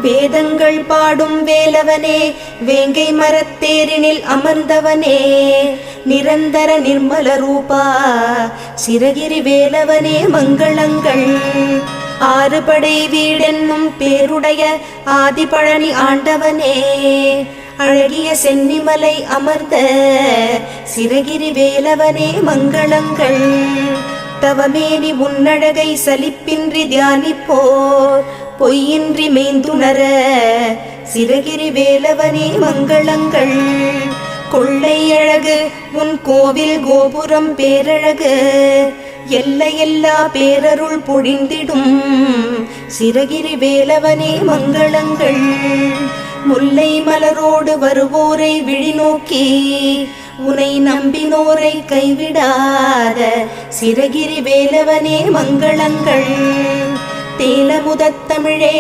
வேதங்கள் பாடும் வேலவனே, வேங்கை மரத்தேரினில் அமர்ந்தவனே, நிரந்தர நிர்மல ரூபா சிரகிரி வேலவனே மங்களங்கள். ஆறுபடை வீடென்னும் பேருடைய ஆதிபழனி ஆண்டவனே, அழகிய சென்னிமலை அமர்ந்த சிரகிரி வேலவனே மங்களங்கள். தவமேனி உன்னழகை சலிப்பின்றி தியானிப்போர் பொய்யின்றி மெய்ந்துணர சிரகிரி வேலவனே மங்களங்கள். கொள்ளை அழகு உன் கோவில் கோபுரம் பேரழகு, எல்லையெல்லா பேரருள் பொழிந்திடும் சிரகிரி வேலவனே மங்களங்கள். முல்லை மலரோடு வருவோரை விழிநோக்கி உனை நம்பினோரை கைவிடாத சிரகிரி வேலவனே மங்களங்கள். தேனமுதத் தமிழே